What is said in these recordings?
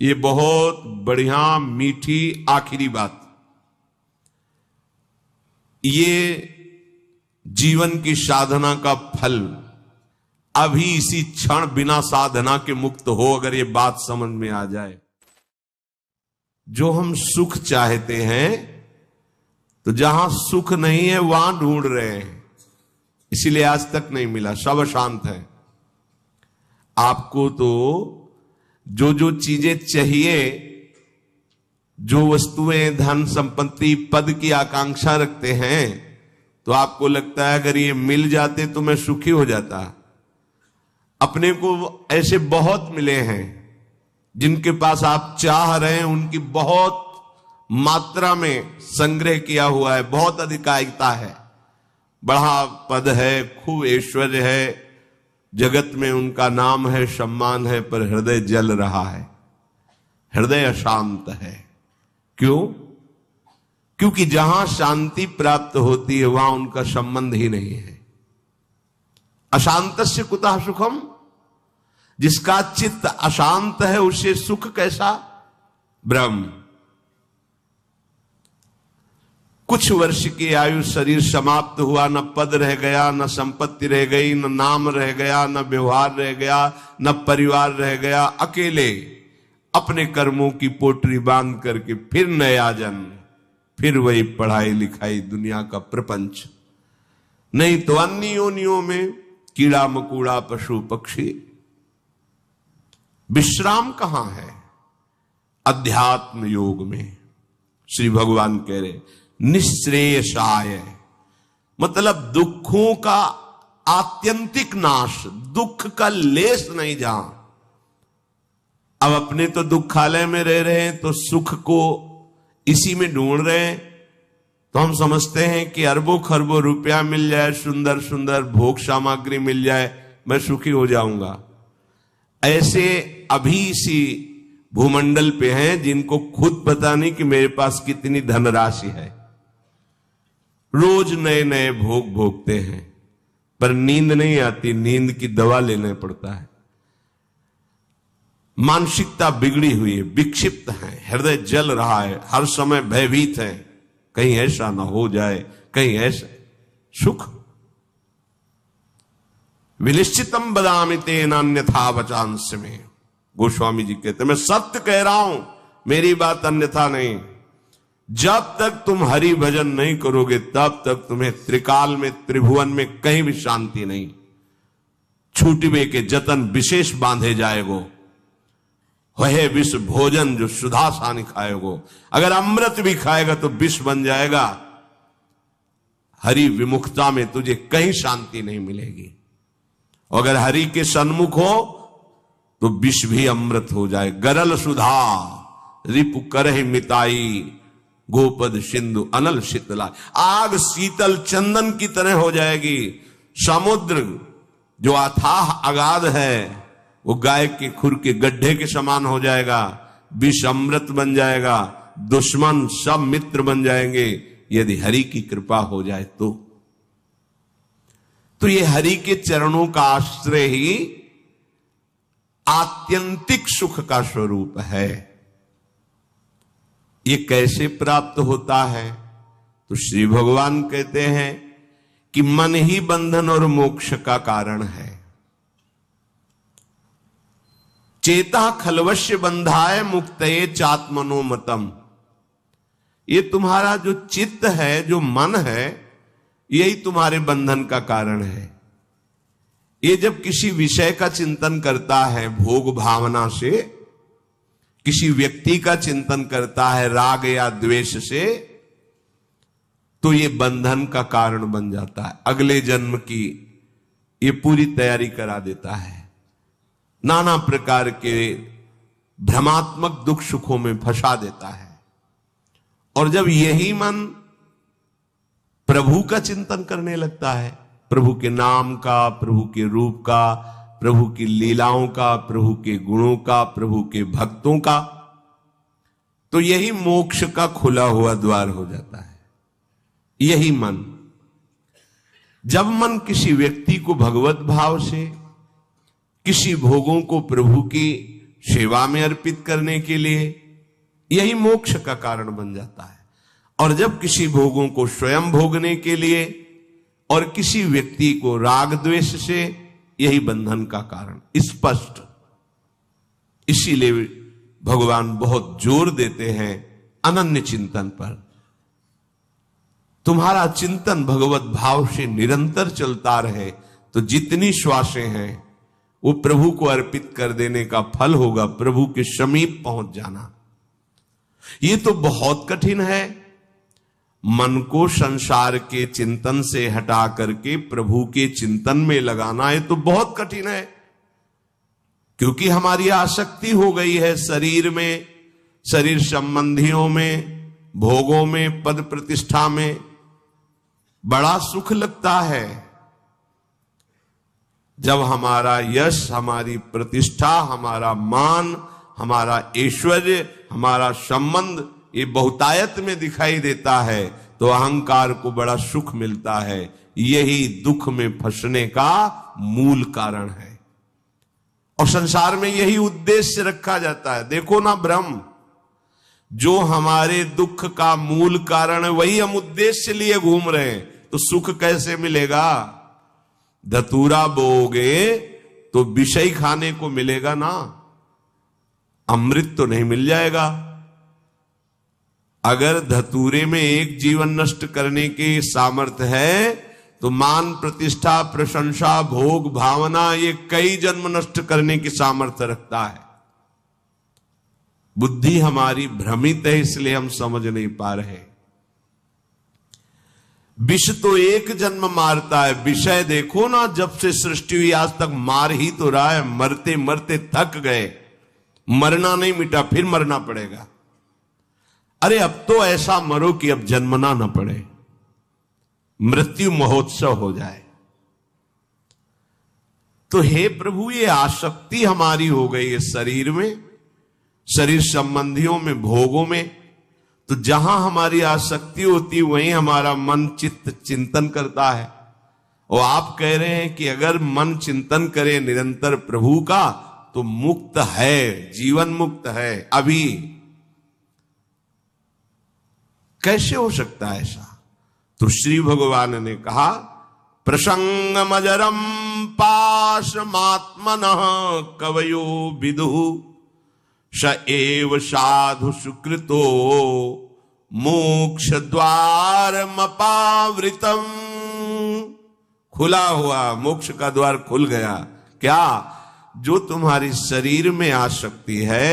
ये बहुत बढ़िया मीठी आखिरी बात। ये जीवन की साधना का फल अभी इसी क्षण बिना साधना के मुक्त हो, अगर ये बात समझ में आ जाए। जो हम सुख चाहते हैं तो जहां सुख नहीं है वहां ढूंढ रहे हैं, इसीलिए आज तक नहीं मिला, सब अशांत है। आपको तो जो जो चीजें चाहिए, जो वस्तुएं, धन संपत्ति, पद की आकांक्षा रखते हैं, तो आपको लगता है अगर ये मिल जाते तो मैं सुखी हो जाता। अपने को ऐसे बहुत मिले हैं जिनके पास आप चाह रहे हैं, उनकी बहुत मात्रा में संग्रह किया हुआ है, बहुत अधिकारिता है, बड़ा पद है, खूब ऐश्वर्य है, जगत में उनका नाम है, सम्मान है, पर हृदय जल रहा है, हृदय अशांत है। क्यों? क्योंकि जहां शांति प्राप्त होती है वहां उनका संबंध ही नहीं है। अशांतस्य कुतः सुखम, जिसका चित्त अशांत है उसे सुख कैसा? ब्रह्म। कुछ वर्ष की आयु, शरीर समाप्त हुआ, न पद रह गया, न संपत्ति रह गई, न नाम रह गया, न व्यवहार रह गया, न परिवार रह गया, अकेले अपने कर्मों की पोटरी बांध करके फिर नया जन्म, फिर वही पढ़ाई लिखाई, दुनिया का प्रपंच। नहीं तो अन्य योनियों में कीड़ा मकोड़ा, पशु पक्षी। विश्राम कहां है? अध्यात्म योग में। श्री भगवान कह रहे निश्रेयसाय, मतलब दुखों का आत्यंतिक नाश, दुख का लेस नहीं जहां। अब अपने तो दुखालय में रह रहे हैं तो सुख को इसी में ढूंढ रहे हैं, तो हम समझते हैं कि अरबों खरबों रुपया मिल जाए, सुंदर सुंदर भोग सामग्री मिल जाए, मैं सुखी हो जाऊंगा। ऐसे अभी इसी भूमंडल पे हैं जिनको खुद पता नहीं कि मेरे पास कितनी धनराशि है, रोज नए नए भोग भोगते हैं, पर नींद नहीं आती, नींद की दवा लेना पड़ता है। मानसिकता बिगड़ी हुई है, विक्षिप्त है, हृदय जल रहा है, हर समय भयभीत है, कहीं ऐसा ना हो जाए, कहीं ऐसा। सुख विनिश्चितम बदामि तेन अन्यथा वचांस में, गोस्वामी जी कहते मैं सत्य कह रहा हूं, मेरी बात अन्यथा नहीं। जब तक तुम हरि भजन नहीं करोगे तब तक तुम्हें त्रिकाल में, त्रिभुवन में कहीं भी शांति नहीं। छूटवे के जतन विशेष बांधे जाएगो, वह विष भोजन जो सुधा सानी खाएगो। अगर अमृत भी खाएगा तो विष बन जाएगा। हरि विमुखता में तुझे कहीं शांति नहीं मिलेगी। अगर हरि के सन्मुख हो तो विष भी अमृत हो जाए। गरल सुधा रिपु करहि मिताई, गोपद सिंधु अनल शीतला। आग शीतल चंदन की तरह हो जाएगी। समुद्र जो अथाह अगाध है वो गाय के खुर के गड्ढे के समान हो जाएगा। विष अमृत बन जाएगा। दुश्मन सब मित्र बन जाएंगे यदि हरि की कृपा हो जाए तो ये हरि के चरणों का आश्रय ही आत्यंतिक सुख का स्वरूप है। ये कैसे प्राप्त होता है? तो श्री भगवान कहते हैं कि मन ही बंधन और मोक्ष का कारण है। चेता खलवश्य बंधाय मुक्तये चात्मनो मतम। ये तुम्हारा जो चित्त है, जो मन है, यही तुम्हारे बंधन का कारण है। ये जब किसी विषय का चिंतन करता है भोग भावना से, किसी व्यक्ति का चिंतन करता है राग या द्वेष से, तो ये बंधन का कारण बन जाता है। अगले जन्म की ये पूरी तैयारी करा देता है। नाना प्रकार के भ्रमात्मक दुख सुखों में फंसा देता है। और जब यही मन प्रभु का चिंतन करने लगता है, प्रभु के नाम का, प्रभु के रूप का, प्रभु की लीलाओं का, प्रभु के गुणों का, प्रभु के भक्तों का, तो यही मोक्ष का खुला हुआ द्वार हो जाता है। यही मन, जब मन किसी व्यक्ति को भगवत भाव से, किसी भोगों को प्रभु की सेवा में अर्पित करने के लिए, यही मोक्ष का कारण बन जाता है। और जब किसी भोगों को स्वयं भोगने के लिए और किसी व्यक्ति को राग द्वेष से, यही बंधन का कारण स्पष्ट। इसीलिए भगवान बहुत जोर देते हैं अनन्य चिंतन पर। तुम्हारा चिंतन भगवत भाव से निरंतर चलता रहे तो जितनी श्वासें हैं वो प्रभु को अर्पित कर देने का फल होगा, प्रभु के समीप पहुंच जाना। ये तो बहुत कठिन है। मन को संसार के चिंतन से हटा करके प्रभु के चिंतन में लगाना, ये तो बहुत कठिन है, क्योंकि हमारी आसक्ति हो गई है शरीर में, शरीर संबंधियों में, भोगों में, पद प्रतिष्ठा में। बड़ा सुख लगता है जब हमारा यश, हमारी प्रतिष्ठा, हमारा मान, हमारा ऐश्वर्य, हमारा संबंध ये बहुतायत में दिखाई देता है, तो अहंकार को बड़ा सुख मिलता है। यही दुख में फंसने का मूल कारण है और संसार में यही उद्देश्य रखा जाता है। देखो ना, ब्रह्म जो हमारे दुख का मूल कारण है, वही हम उद्देश्य लिए घूम रहे हैं, तो सुख कैसे मिलेगा? धतूरा बोओगे तो विषय खाने को मिलेगा ना, अमृत तो नहीं मिल जाएगा। अगर धतूरे में एक जीवन नष्ट करने के सामर्थ्य है, तो मान, प्रतिष्ठा, प्रशंसा, भोग, भावना ये कई जन्म नष्ट करने की सामर्थ्य रखता है। बुद्धि हमारी भ्रमित है, इसलिए हम समझ नहीं पा रहे। विष तो एक जन्म मारता है, विषय देखो ना, जब से सृष्टि हुई आज तक मार ही तो रहा है। मरते मरते थक गए, मरना नहीं मिटा, फिर मरना पड़ेगा। अरे अब तो ऐसा मरो कि अब जन्मना न पड़े, मृत्यु महोत्सव हो जाए। तो हे प्रभु, ये आसक्ति हमारी हो गई है शरीर में, शरीर संबंधियों में, भोगों में। तो जहां हमारी आसक्ति होती है वहीं हमारा मन चित्त चिंतन करता है। और आप कह रहे हैं कि अगर मन चिंतन करे निरंतर प्रभु का तो मुक्त है, जीवन मुक्त है। अभी कैसे हो सकता है ऐसा? तो श्री भगवान ने कहा, प्रसंगमजरम पाशमात्मनः कवयो विदुः स एव साधु सुकृतो मोक्ष द्वारमपावृतम। खुला हुआ मोक्ष का द्वार खुल गया। क्या? जो तुम्हारी शरीर में आसक्ति है,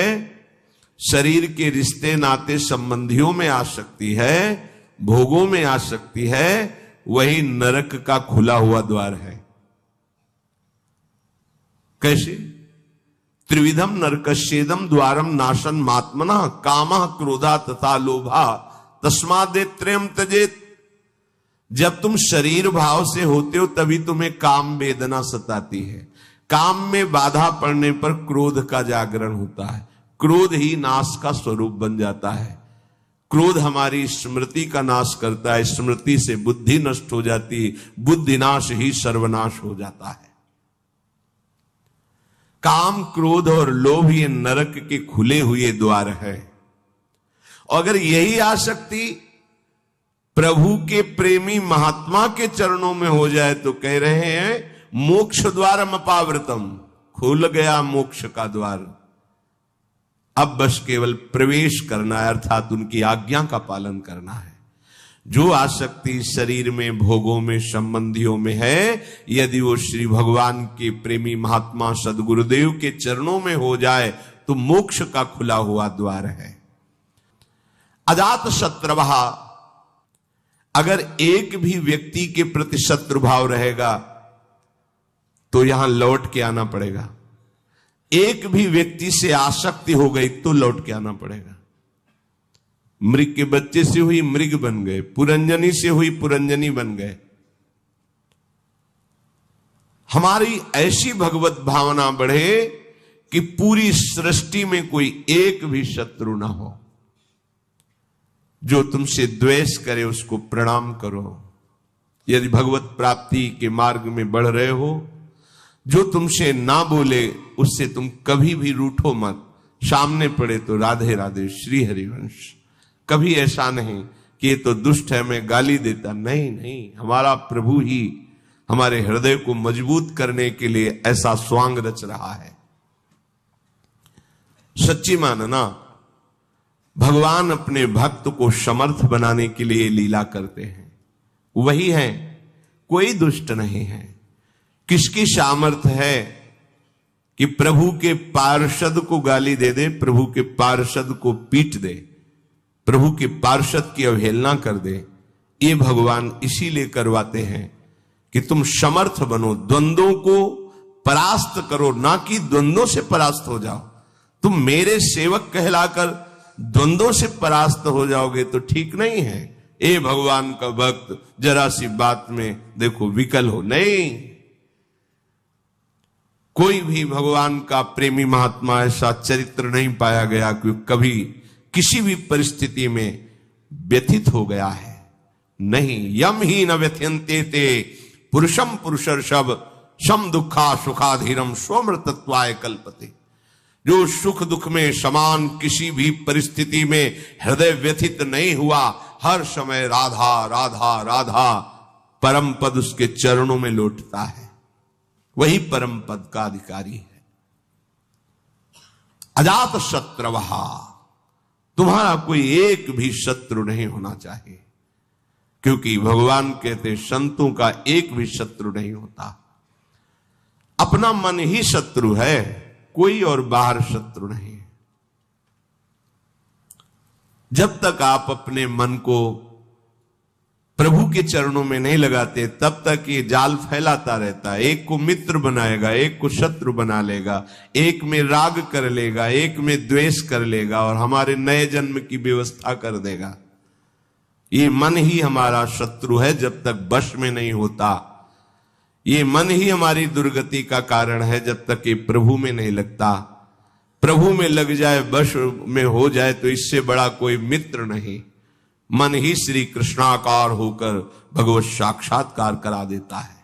शरीर के रिश्ते नाते संबंधियों में आसक्ति है, भोगों में आसक्ति है, वही नरक का खुला हुआ द्वार है। कैसे? त्रिविधम नरकस्येदम द्वारम नाशन मात्मना कामः क्रोधा तथा लोभा तस्मादेत्रयम त्यजेत। जब तुम शरीर भाव से होते हो तभी तुम्हें काम वेदना सताती है। काम में बाधा पड़ने पर क्रोध का जागरण होता है, क्रोध ही नाश का स्वरूप बन जाता है। क्रोध हमारी स्मृति का नाश करता है, स्मृति से बुद्धि नष्ट हो जाती, बुद्धि नाश ही सर्वनाश हो जाता है। काम, क्रोध और लोभ ये नरक के खुले हुए द्वार है। अगर यही आसक्ति प्रभु के प्रेमी महात्मा के चरणों में हो जाए तो कह रहे हैं मोक्ष द्वारम अपावृतम, खुल गया मोक्ष का द्वार। अब बस केवल प्रवेश करना है, अर्थात उनकी आज्ञा का पालन करना है। जो आसक्ति शरीर में, भोगों में, संबंधियों में है, यदि वो श्री भगवान के प्रेमी महात्मा सदगुरुदेव के चरणों में हो जाए तो मोक्ष का खुला हुआ द्वार है। अजात शत्रुभाव, अगर एक भी व्यक्ति के प्रति शत्रु भाव रहेगा तो यहां लौट के आना पड़ेगा। एक भी व्यक्ति से आसक्ति हो गई तो लौट के आना पड़ेगा। मृग के बच्चे से हुई मृग बन गए, पुरंजनी से हुई पुरंजनी बन गए। हमारी ऐसी भगवत भावना बढ़े कि पूरी सृष्टि में कोई एक भी शत्रु ना हो। जो तुमसे द्वेष करे उसको प्रणाम करो। यदि भगवत प्राप्ति के मार्ग में बढ़ रहे हो, जो तुमसे ना बोले उससे तुम कभी भी रूठो मत, सामने पड़े तो राधे राधे श्री हरिवंश। कभी ऐसा नहीं कि ये तो दुष्ट है मैं गाली देता, नहीं नहीं, हमारा प्रभु ही हमारे हृदय को मजबूत करने के लिए ऐसा स्वांग रच रहा है। सच्ची मानना, भगवान अपने भक्त को समर्थ बनाने के लिए लीला करते हैं, वही है, कोई दुष्ट नहीं है। किसकी सामर्थ्य है कि प्रभु के पार्षद को गाली दे दे, प्रभु के पार्षद को पीट दे, प्रभु के पार्षद की अवहेलना कर दे? ये भगवान इसीलिए करवाते हैं कि तुम समर्थ बनो, द्वंद्वों को परास्त करो, ना कि द्वंद्वों से परास्त हो जाओ। तुम मेरे सेवक कहलाकर द्वंद्वों से परास्त हो जाओगे तो ठीक नहीं है। ए भगवान का भक्त, जरा सी बात में देखो विकल हो, नहीं। कोई भी भगवान का प्रेमी महात्मा ऐसा चरित्र नहीं पाया गया कि कभी किसी भी परिस्थिति में व्यथित हो गया है। नहीं, यम ही न व्यथ्यन्ते ते पुरुषम पुरुषर्षभ सम दुखा सुखाधीरम स्वमृतत्वाय कल्पते। जो सुख दुख में समान किसी भी परिस्थिति में हृदय व्यथित नहीं हुआ, हर समय राधा राधा राधा परम पद उसके चरणों में लौटता है, वही परम पद का अधिकारी है। अजात शत्रवहा, तुम्हारा कोई एक भी शत्रु नहीं होना चाहिए, क्योंकि भगवान कहते संतों का एक भी शत्रु नहीं होता। अपना मन ही शत्रु है, कोई और बाहर शत्रु नहीं। जब तक आप अपने मन को प्रभु के चरणों में नहीं लगाते, तब तक ये जाल फैलाता रहता है। एक को मित्र बनाएगा, एक को शत्रु बना लेगा, एक में राग कर लेगा, एक में द्वेष कर लेगा और हमारे नए जन्म की व्यवस्था कर देगा। ये मन ही हमारा शत्रु है जब तक वश में नहीं होता। ये मन ही हमारी दुर्गति का कारण है जब तक ये प्रभु में नहीं लगता। प्रभु में लग जाए, वश में हो जाए तो इससे बड़ा कोई मित्र नहीं। मन ही श्री कृष्णाकार होकर भगवत साक्षात्कार करा देता है।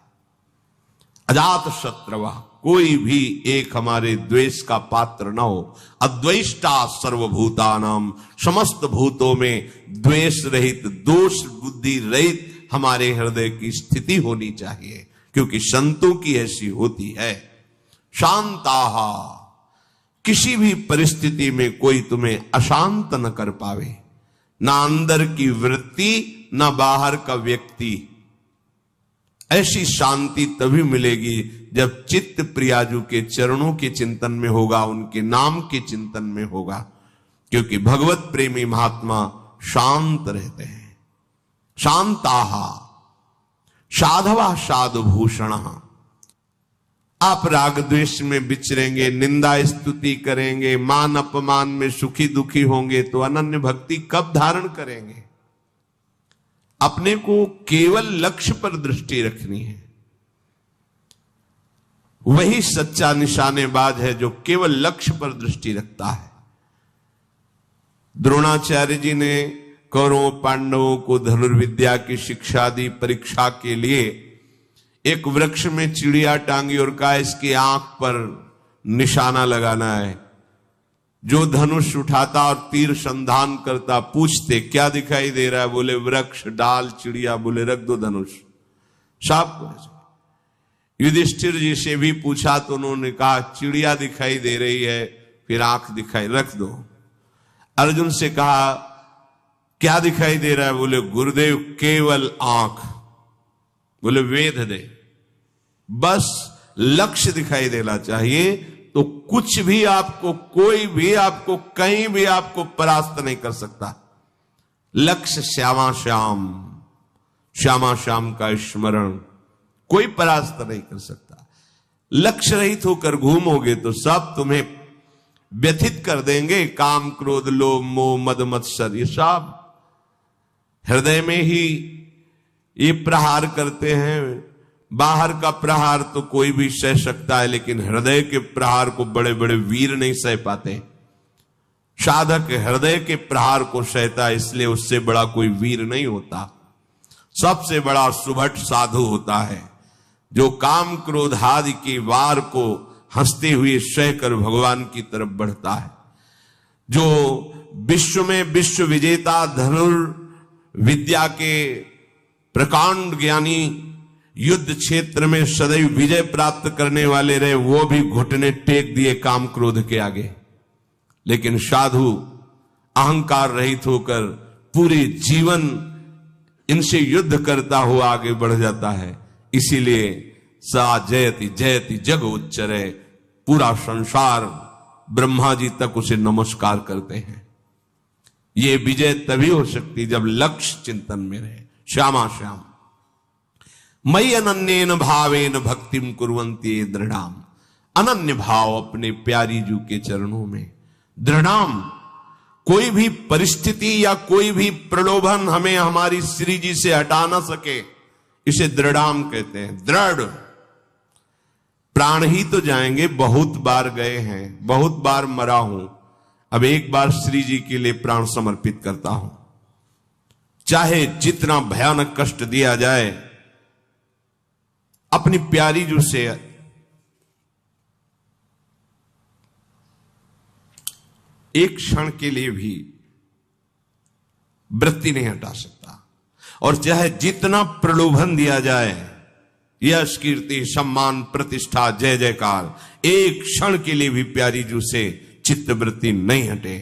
अजात शत्रवा, कोई भी एक हमारे द्वेष का पात्र न हो। अद्वेष्टा सर्वभूतानाम, समस्त भूतों में द्वेष रहित, दोष बुद्धि रहित हमारे हृदय की स्थिति होनी चाहिए, क्योंकि संतों की ऐसी होती है। शांताहा, किसी भी परिस्थिति में कोई तुम्हें अशांत न कर पावे, ना अंदर की वृत्ति ना बाहर का व्यक्ति। ऐसी शांति तभी मिलेगी जब चित्त प्रियाजू के चरणों के चिंतन में होगा, उनके नाम के चिंतन में होगा, क्योंकि भगवत प्रेमी महात्मा शांत रहते हैं। शांताहा साधवा साधुभूषण। आप राग द्वेष में विचरेंगे, निंदा स्तुति करेंगे, मान अपमान में सुखी दुखी होंगे तो अनन्य भक्ति कब धारण करेंगे? अपने को केवल लक्ष्य पर दृष्टि रखनी है। वही सच्चा निशानेबाज है जो केवल लक्ष्य पर दृष्टि रखता है। द्रोणाचार्य जी ने कौरवों पांडवों को धनुर्विद्या की शिक्षा दी। परीक्षा के लिए एक वृक्ष में चिड़िया टांगी और कहा इसकी आंख पर निशाना लगाना है। जो धनुष उठाता और तीर संधान करता, पूछते क्या दिखाई दे रहा है? बोले वृक्ष, डाल, चिड़िया। बोले रख दो धनुष। साफ। युधिष्ठिर जी से भी पूछा तो उन्होंने कहा चिड़िया दिखाई दे रही है, फिर आंख दिखाई, रख दो। अर्जुन से कहा क्या दिखाई दे रहा है? बोले गुरुदेव केवल आंख। बोले वेद दे। बस लक्ष्य दिखाई देना चाहिए तो कुछ भी आपको, कोई भी आपको, कहीं भी आपको परास्त नहीं कर सकता। लक्ष्य श्यामा श्याम, श्यामा श्याम का स्मरण कोई परास्त नहीं कर सकता। लक्ष्य रहित होकर घूमोगे तो सब तुम्हें व्यथित कर देंगे। काम क्रोध लोभ मोह मद मत्सर, ये सब हृदय में ही ये प्रहार करते हैं। बाहर का प्रहार तो कोई भी सह सकता है, लेकिन हृदय के प्रहार को बड़े बड़े वीर नहीं सह पाते। साधक हृदय के प्रहार को सहता है, इसलिए उससे बड़ा कोई वीर नहीं होता। सबसे बड़ा सुभट साधु होता है जो काम क्रोध आदि के वार को हंसते हुए सह कर भगवान की तरफ बढ़ता है, जो विश्व में विश्व विजेता धनुर्विद्या के प्रकांड ज्ञानी युद्ध क्षेत्र में सदैव विजय प्राप्त करने वाले रहे, वो भी घुटने टेक दिए काम क्रोध के आगे। लेकिन साधु अहंकार रहित होकर पूरे जीवन इनसे युद्ध करता हुआ आगे बढ़ जाता है। इसीलिए सा जयति जयति जग उच्चरे, पूरा संसार ब्रह्मा जी तक उसे नमस्कार करते हैं। ये विजय तभी हो सकती जब लक्ष्य चिंतन में रहे। श्यामा श्याम मई अनन्येन भावेन भक्तिम कुर्वन्ति दृढ़ाम, अनन्य भाव अपने प्यारी जू के चरणों में। दृढ़ाम, कोई भी परिस्थिति या कोई भी प्रलोभन हमें हमारी श्री जी से हटा ना सके, इसे दृढ़ाम कहते हैं। दृढ़, प्राण ही तो जाएंगे, बहुत बार गए हैं, बहुत बार मरा हूं, अब एक बार श्री जी के लिए प्राण समर्पित करता हूं। चाहे जितना भयानक कष्ट दिया जाए, अपनी प्यारी जू से एक क्षण के लिए भी वृत्ति नहीं हटा सकता। और चाहे जितना प्रलोभन दिया जाए, यश कीर्ति सम्मान प्रतिष्ठा जय जयकार, एक क्षण के लिए भी प्यारी जू से चित्त वृत्ति नहीं हटे,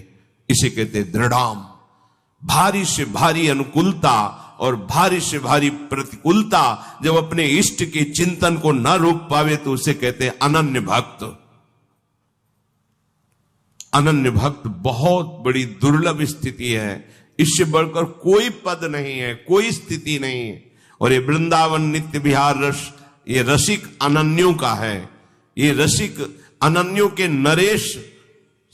इसे कहते दृढ़ाम। भारी से भारी अनुकूलता और भारी से भारी प्रतिकूलता जब अपने इष्ट के चिंतन को न रोक पावे तो उसे कहते अनन्य भक्त। अनन्य भक्त बहुत बड़ी दुर्लभ स्थिति है, इससे बढ़कर कोई पद नहीं है, कोई स्थिति नहीं है। और ये वृंदावन नित्य विहार रस, ये रसिक अनन्यों का है। ये रसिक अनन्यों के नरेश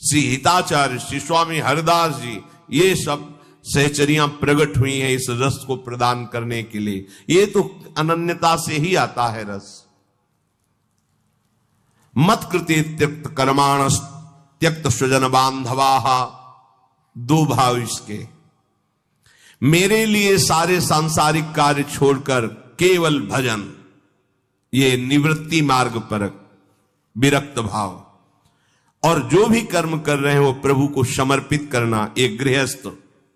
श्री हिताचार्य, श्री स्वामी हरदास जी, ये सब सहचरियां प्रकट हुई हैं इस रस को प्रदान करने के लिए। ये तो अनन्यता से ही आता है रस। मत कृते त्यक्त कर्माणस त्यक्त स्वजन बांधवाः, दो भाव इसके। मेरे लिए सारे सांसारिक कार्य छोड़कर केवल भजन, ये निवृत्ति मार्ग पर विरक्त भाव। और जो भी कर्म कर रहे हैं वो प्रभु को समर्पित करना, एक गृहस्थ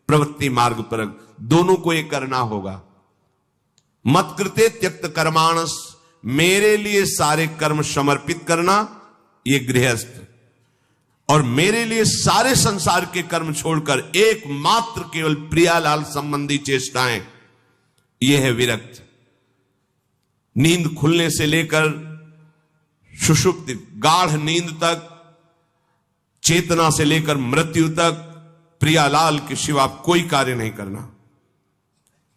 प्रवृत्ति मार्ग पर, दोनों को ये करना होगा। मत कृते त्यक्त कर्माणस, मेरे लिए सारे कर्म समर्पित करना, ये गृहस्थ। और मेरे लिए सारे संसार के कर्म छोड़कर एकमात्र केवल प्रियालाल संबंधी चेष्टाएं, यह है विरक्त। नींद खुलने से लेकर सुषुप्ति गाढ़ नींद तक, चेतना से लेकर मृत्यु तक प्रियालाल के सिवा कोई कार्य नहीं करना।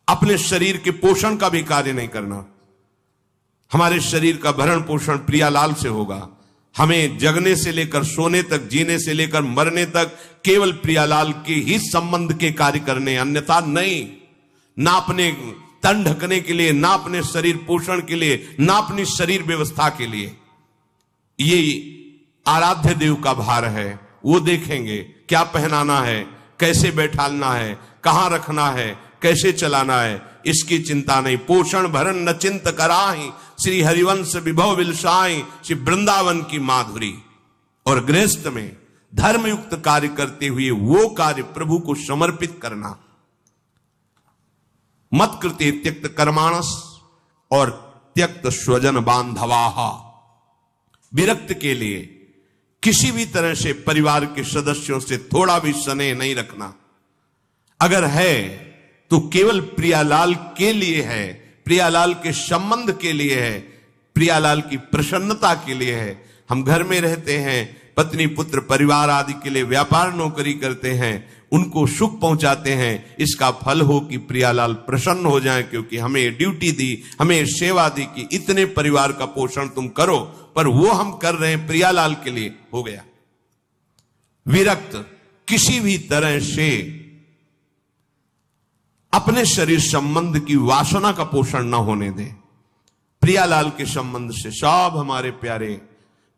अपने शरीर के पोषण का भी कार्य नहीं करना। हमारे शरीर का भरण पोषण प्रियालाल से होगा। हमें जगने से लेकर सोने तक, जीने से लेकर मरने तक केवल प्रियालाल के ही संबंध के कार्य करने, अन्यथा नहीं। ना अपने तन ढकने के लिए, ना अपने शरीर पोषण के लिए, ना अपनी शरीर व्यवस्था के लिए। ये आराध्य देव का भार है, वो देखेंगे क्या पहनाना है, कैसे बैठालना है, कहां रखना है, कैसे चलाना है, इसकी चिंता नहीं। पोषण भरण न चिंत कराही, श्री हरिवंश विभव विलसाई, श्री वृंदावन की माधुरी। और गृहस्थ में धर्मयुक्त कार्य करते हुए वो कार्य प्रभु को समर्पित करना। मत कृते त्यक्त कर्माणस और त्यक्त स्वजन बांधवाः, विरक्त के लिए किसी भी तरह से परिवार के सदस्यों से थोड़ा भी स्नेह नहीं रखना। अगर है तो केवल प्रियालाल के लिए है, प्रियालाल के संबंध के लिए है, प्रियालाल की प्रसन्नता के लिए है। हम घर में रहते हैं, पत्नी पुत्र परिवार आदि के लिए व्यापार नौकरी करते हैं, उनको सुख पहुंचाते हैं, इसका फल हो कि प्रियालाल प्रसन्न हो जाए, क्योंकि हमें ड्यूटी दी, हमें सेवा दी कि इतने परिवार का पोषण तुम करो, पर वो हम कर रहे हैं प्रियालाल के लिए, हो गया। विरक्त किसी भी तरह से अपने शरीर संबंध की वासना का पोषण ना होने दे। प्रियालाल के संबंध से सब हमारे प्यारे,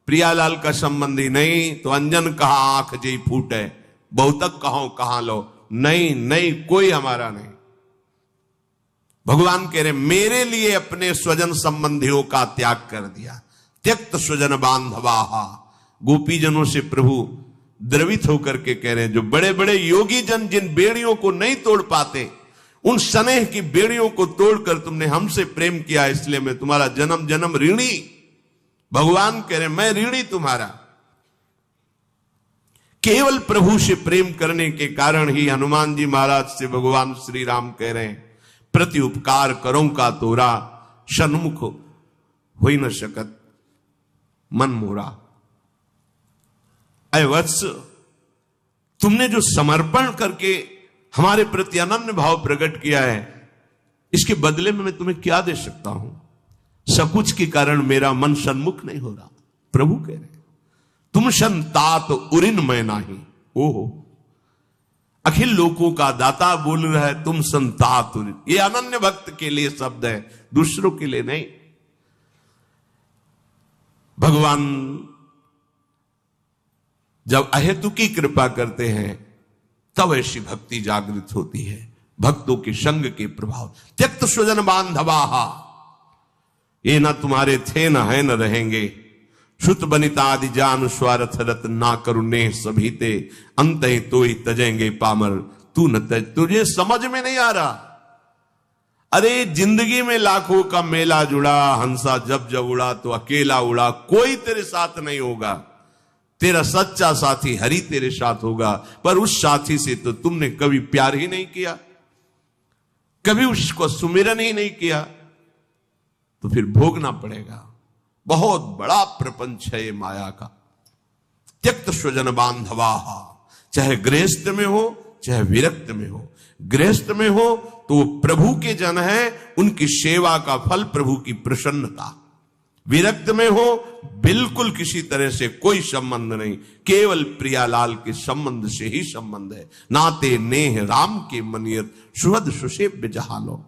प्रियालाल का संबंधी नहीं तो अंजन कहा आंख जी फूटे, बहुतक कहो कहां लो, नहीं नहीं कोई हमारा नहीं। भगवान कह रहे मेरे लिए अपने स्वजन संबंधियों का त्याग कर दिया। त्यक्त स्वजन बांधवाहा, गोपीजनों से प्रभु द्रवित होकर के कह रहे हैं, जो बड़े बड़े योगी जन जिन बेड़ियों को नहीं तोड़ पाते, उन स्नेह की बेड़ियों को तोड़कर तुमने हमसे प्रेम किया, इसलिए मैं तुम्हारा जन्म जन्म ऋणी। भगवान कह रहे मैं ऋणी तुम्हारा। केवल प्रभु से प्रेम करने के कारण ही हनुमान जी महाराज से भगवान श्री राम कह रहे हैं, प्रति उपकार करो का तोरा, सन्मुख हो न शकत मन मोरा। अय वत्स, तुमने जो समर्पण करके हमारे प्रति अनन्य भाव प्रकट किया है, इसके बदले में मैं तुम्हें क्या दे सकता हूं? सकुच के कारण मेरा मन सन्मुख नहीं हो रहा। प्रभु कह रहे तुम संतात उरिन मैं नाही। ओहो, अखिल लोकों का दाता बोल रहा है तुम संतात उरिन। ये अनन्य भक्त के लिए शब्द है, दूसरों के लिए नहीं। भगवान जब अहेतुकी कृपा करते हैं तब ऐसी भक्ति जागृत होती है, भक्तों के संग के प्रभाव। त्यक्त स्वजन बांधवाहा, ये ना तुम्हारे थे न है न रहेंगे। श्रुत बनिता आदि जान स्वार्थ रत ना करुणे सभी ते, अंत ही तो ही तजेंगे पामर तू न तज। तुझे समझ में नहीं आ रहा। अरे जिंदगी में लाखों का मेला जुड़ा, हंसा जब जब उड़ा तो अकेला उड़ा, कोई तेरे साथ नहीं होगा। तेरा सच्चा साथी हरि तेरे साथ होगा, पर उस साथी से तो तुमने कभी प्यार ही नहीं किया, कभी उसको सुमिरन ही नहीं किया, तो फिर भोगना पड़ेगा। बहुत बड़ा प्रपंच है ये माया का। त्यक्त स्वजन बांधवाहा, चाहे गृहस्थ में हो चाहे विरक्त में हो। गृहस्थ में हो तो वो प्रभु के जन है, उनकी सेवा का फल प्रभु की प्रसन्नता। विरक्त में हो बिल्कुल किसी तरह से कोई संबंध नहीं, केवल प्रियालाल के संबंध से ही संबंध है। नाते नेह राम के मनियत, सुहद सुसेव्य जहालो।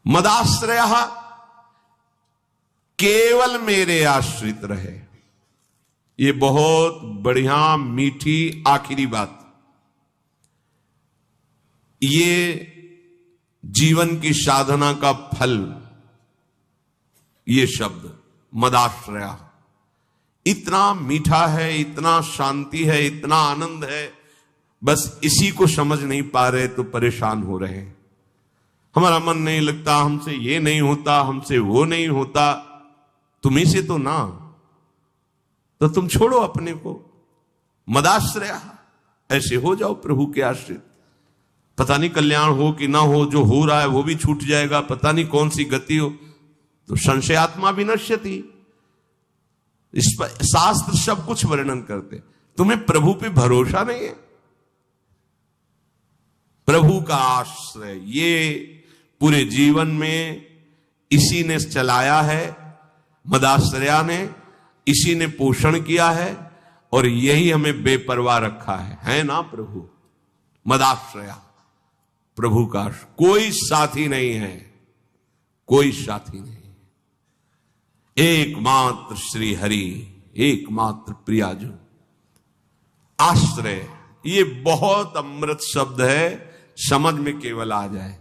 मदाश्रय, केवल मेरे आश्रित रहे। ये बहुत बढ़िया मीठी आखिरी बात। ये जीवन की साधना का फल, ये शब्द मदाश्रया इतना मीठा है, इतना शांति है, इतना आनंद है, बस इसी को समझ नहीं पा रहे तो परेशान हो रहे हैं। हमारा मन नहीं लगता, हमसे ये नहीं होता, हमसे वो नहीं होता। तुम्ही से तो ना, तो तुम छोड़ो अपने को। मदाश्रया, ऐसे हो जाओ प्रभु के आश्रित। पता नहीं कल्याण हो कि ना हो, जो हो रहा है वो भी छूट जाएगा, पता नहीं कौन सी गति हो। तो संशयात्मा विनश्यति, इस पर शास्त्र सब कुछ वर्णन करते। तुम्हें प्रभु पे भरोसा नहीं है? प्रभु का आश्रय ये पूरे जीवन में इसी ने चलाया है, मदाश्रया ने, इसी ने पोषण किया है, और यही हमें बेपरवाह रखा है ना प्रभु? मदाश्रया, प्रभु का कोई साथी नहीं है, कोई साथी नहीं। एकमात्र श्री हरि, एकमात्र प्रियाजू। आश्रय, ये बहुत अमृत शब्द है, समझ में केवल आ जाए।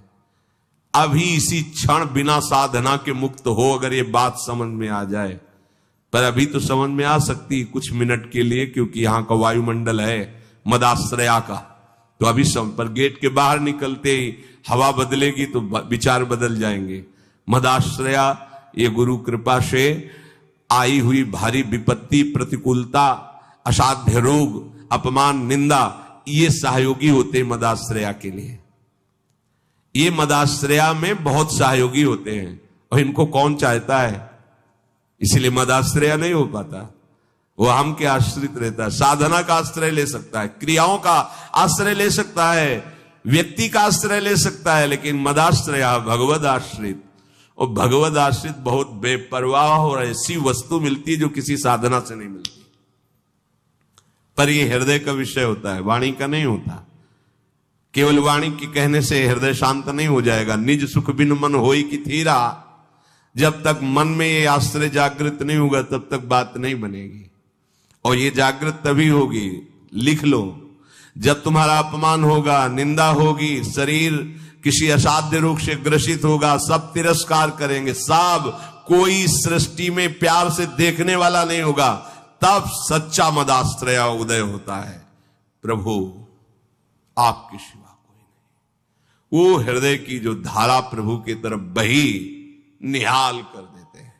अभी इसी क्षण बिना साधना के मुक्त हो, अगर ये बात समझ में आ जाए। पर अभी तो समझ में आ सकती कुछ मिनट के लिए, क्योंकि यहां का वायुमंडल है मदाश्रया का। तो अभी पर गेट के बाहर निकलते ही हवा बदलेगी तो विचार बदल जाएंगे। मदाश्रया, ये गुरु कृपा से आई हुई भारी विपत्ति, प्रतिकूलता, असाध्य रोग, अपमान, निंदा, ये सहयोगी होते मदाश्रया के लिए। ये मदाश्रया में बहुत सहयोगी होते हैं, और इनको कौन चाहता है? इसलिए मदाश्रया नहीं हो पाता। वो हम के आश्रित रहता है। साधना का आश्रय ले सकता है, क्रियाओं का आश्रय ले सकता है, व्यक्ति का आश्रय ले सकता है, लेकिन मदाश्रया भगवद आश्रित। और भगवद आश्रित बहुत बेपरवाह और ऐसी वस्तु मिलती है जो किसी साधना से नहीं मिलती। पर यह हृदय का विषय होता है, वाणी का नहीं होता। केवल वाणी के कहने से हृदय शांत नहीं हो जाएगा। निज सुख बिन मन होई की थीरा, जब तक मन में ये आश्रय जागृत नहीं होगा तब तक बात नहीं बनेगी। और ये जागृत तभी होगी, लिख लो, जब तुम्हारा अपमान होगा, निंदा होगी, शरीर किसी असाध्य रोग से ग्रसित होगा, सब तिरस्कार करेंगे, सब, कोई सृष्टि में प्यार से देखने वाला नहीं होगा। तब सच्चा मदाश्रय उदय होता है, प्रभु आपके सिवा कोई नहीं। वो हृदय की जो धारा प्रभु की तरफ बही निहाल कर देते हैं।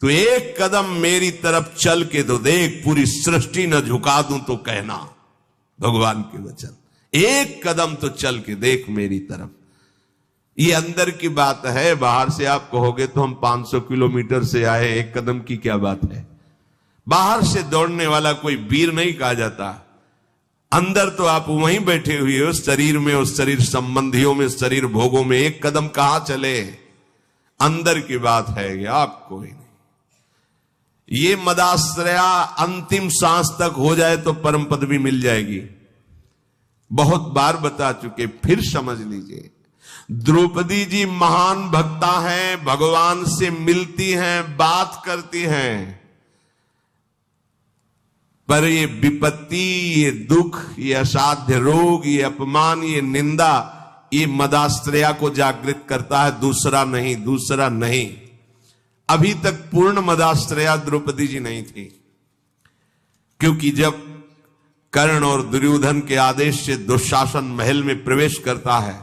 तो एक कदम मेरी तरफ चल के तो देख, पूरी सृष्टि न झुका दूं तो कहना, भगवान के वचन। एक कदम तो चल के देख मेरी तरफ। ये अंदर की बात है, बाहर से आप कहोगे तो हम 500 किलोमीटर से आए, एक कदम की क्या बात है। बाहर से दौड़ने वाला कोई वीर नहीं कहा जाता, अंदर तो आप वहीं बैठे हुए हो, शरीर में, उस शरीर संबंधियों में, शरीर भोगों में, एक कदम कहां चले। अंदर की बात है कि आप कोई नहीं। ये मदाश्रया अंतिम सांस तक हो जाए तो परम पद भी मिल जाएगी। बहुत बार बता चुके, फिर समझ लीजिए। द्रौपदी जी महान भक्ता हैं, भगवान से मिलती हैं, बात करती हैं, पर ये विपत्ति, ये दुख, ये असाध्य रोग, ये अपमान, ये निंदा, ये मदाश्रया को जागृत करता है, दूसरा नहीं, दूसरा नहीं। अभी तक पूर्ण मदाश्रया द्रौपदी जी नहीं थी, क्योंकि जब कर्ण और दुर्योधन के आदेश से दुशासन महल में प्रवेश करता है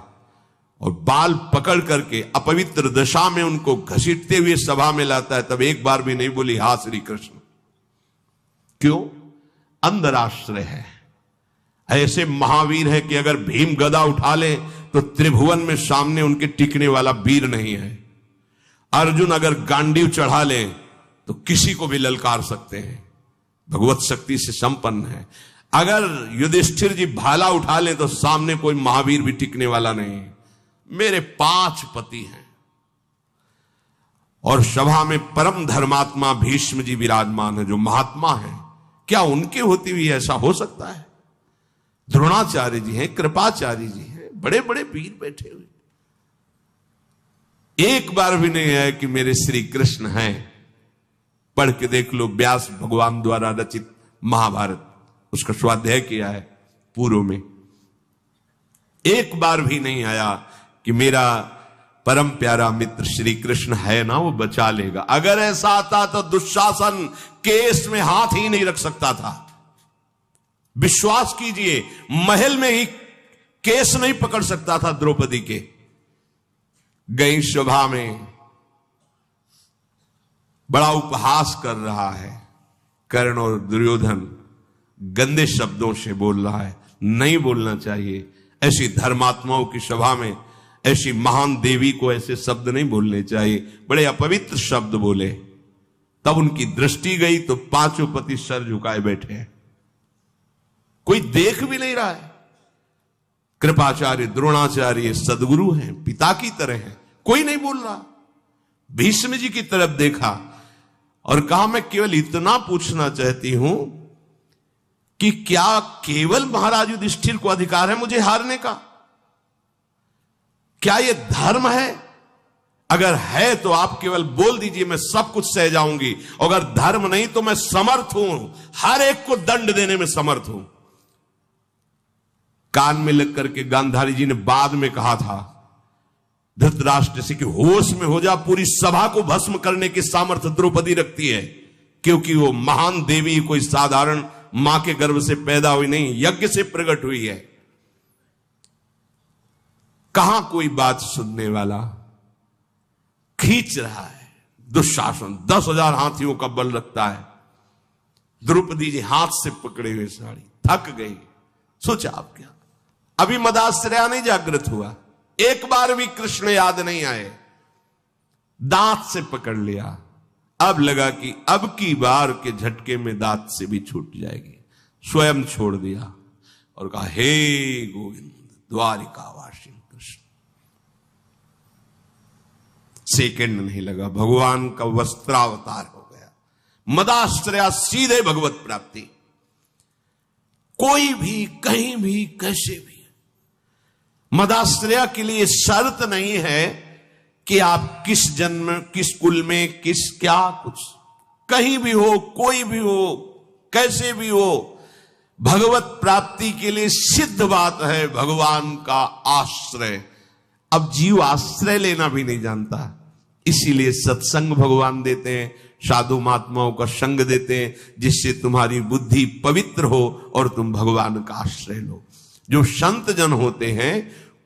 और बाल पकड़ करके अपवित्र दशा में उनको घसीटते हुए सभा में लाता है, तब एक बार भी नहीं बोली हा श्री कृष्ण। क्यों? अंदर आश्रय है। ऐसे महावीर है कि अगर भीम गदा उठा ले तो त्रिभुवन में सामने उनके टिकने वाला वीर नहीं है। अर्जुन अगर गांडीव चढ़ा ले तो किसी को भी ललकार सकते हैं, भगवत शक्ति से संपन्न है। अगर युधिष्ठिर जी भाला उठा ले तो सामने कोई महावीर भी टिकने वाला नहीं। मेरे 5 पति हैं। और सभा में परम धर्मात्मा भीष्म जी विराजमान है, जो महात्मा है। क्या उनके होती हुई ऐसा हो सकता है? द्रोणाचार्य जी हैं, कृपाचार्य जी हैं, बड़े बड़े वीर बैठे हुए। एक बार भी नहीं है कि मेरे श्री कृष्ण हैं। पढ़ के देख लो, व्यास भगवान द्वारा रचित महाभारत, उसका स्वाध्याय किया है पूर्व में। एक बार भी नहीं आया कि मेरा परम प्यारा मित्र श्री कृष्ण है ना, वो बचा लेगा। अगर ऐसा आता तो दुशासन केस में हाथ ही नहीं रख सकता था। विश्वास कीजिए, महल में ही केस नहीं पकड़ सकता था द्रौपदी के। गई सभा में, बड़ा उपहास कर रहा है कर्ण और दुर्योधन, गंदे शब्दों से बोल रहा है। नहीं बोलना चाहिए। ऐसी धर्मात्माओं की सभा में ऐसी महान देवी को ऐसे शब्द नहीं बोलने चाहिए। बड़े अपवित्र शब्द बोले। तब उनकी दृष्टि गई तो 5 पति सर झुकाए बैठे हैं, कोई देख भी नहीं रहा है। कृपाचार्य, द्रोणाचार्य सदगुरु हैं, पिता की तरह हैं, कोई नहीं बोल रहा। भीष्म जी की तरफ देखा और कहा, मैं केवल इतना पूछना चाहती हूं कि क्या केवल महाराज युधिष्ठिर को अधिकार है मुझे हारने का? क्या यह धर्म है? अगर है तो आप केवल बोल दीजिए, मैं सब कुछ सह जाऊंगी। अगर धर्म नहीं तो मैं समर्थ हूं, हर एक को दंड देने में समर्थ हूं। कान में लग करके गांधारी जी ने बाद में कहा था धृतराष्ट्र से कि होश में हो जा, पूरी सभा को भस्म करने की सामर्थ्य द्रौपदी रखती है, क्योंकि वो महान देवी कोई साधारण मां के गर्भ से पैदा हुई नहीं, यज्ञ से प्रकट हुई है। कहां कोई बात सुनने वाला? खींच रहा है दुशासन, 10,000 हाथियों का बल रखता है। द्रौपदी जी हाथ से पकड़े हुए साड़ी, थक गई। सोचा आप क्या, अभी मदाश्रया नहीं जागृत हुआ, एक बार भी कृष्ण याद नहीं आए, दांत से पकड़ लिया। अब लगा कि अब की बार के झटके में दांत से भी छूट जाएगी। स्वयं छोड़ दिया और कहा, हे गोविंद द्वारिकावासी कृष्ण। सेकंड नहीं लगा, भगवान का वस्त्रावतार हो गया। मदाश्रया सीधे भगवत प्राप्ति। कोई भी कहीं भी कैसे भी मदाश्रया के लिए शर्त नहीं है कि आप किस जन्म, किस कुल में, किस क्या कुछ, कहीं भी हो, कोई भी हो, कैसे भी हो, भगवत प्राप्ति के लिए सिद्ध बात है भगवान का आश्रय। अब जीव आश्रय लेना भी नहीं जानता। इसीलिए सत्संग भगवान देते हैं, साधु महात्माओं का संग देते हैं, जिससे तुम्हारी बुद्धि पवित्र हो और तुम भगवान का आश्रय लो। जो संत जन होते हैं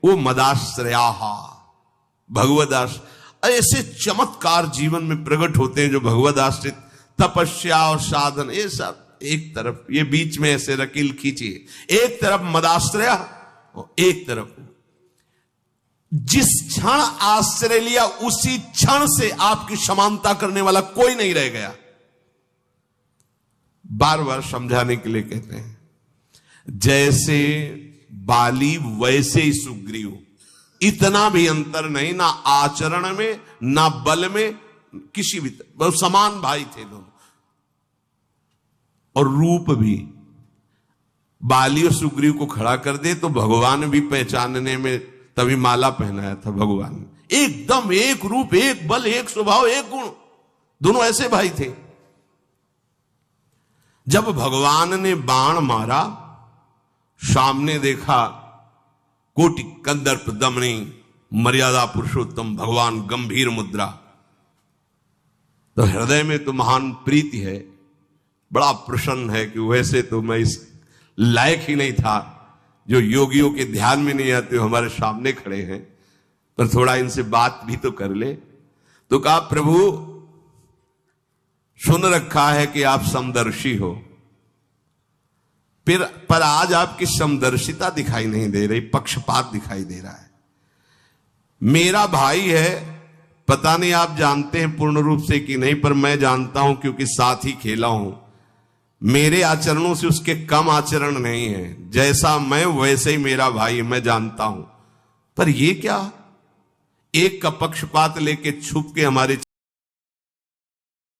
वो मदाश्रयाहा, भगवदाश्रय, ऐसे चमत्कार जीवन में प्रकट होते हैं जो भगवदाश्रित तपस्या और साधन, ये सब एक तरफ, ये बीच में ऐसे रकील खींचिए, एक तरफ मदाश्रया और एक तरफ जिस क्षण आश्रय लिया उसी क्षण से आपकी समानता करने वाला कोई नहीं रह गया। बार बार समझाने के लिए कहते हैं, जैसे बाली वैसे ही सुग्रीव, इतना भी अंतर नहीं, ना आचरण में ना बल में, किसी भी बहुत समान भाई थे दोनों। और रूप भी बाली और सुग्रीव को खड़ा कर दे तो भगवान भी पहचानने में, तभी माला पहनाया था भगवान ने, एकदम एक रूप, एक बल, एक स्वभाव, एक गुण, दोनों ऐसे भाई थे। जब भगवान ने बाण मारा, सामने देखा कोटि कंदर्प दमनी मर्यादा पुरुषोत्तम भगवान, गंभीर मुद्रा, तो हृदय में तो महान प्रीति है, बड़ा प्रसन्न है कि वैसे तो मैं इस लायक ही नहीं था, जो योगियों के ध्यान में नहीं आते हमारे सामने खड़े हैं, पर थोड़ा इनसे बात भी तो कर ले। तो कहा, प्रभु सुन रखा है कि आप समदर्शी हो, पर आज आपकी समदर्शिता दिखाई नहीं दे रही, पक्षपात दिखाई दे रहा है। मेरा भाई है, पता नहीं आप जानते हैं पूर्ण रूप से कि नहीं, पर मैं जानता हूं क्योंकि साथ ही खेला हूं। मेरे आचरणों से उसके कम आचरण नहीं है, जैसा मैं वैसे ही मेरा भाई, मैं जानता हूं। पर ये क्या, एक का पक्षपात लेके छुप के हमारे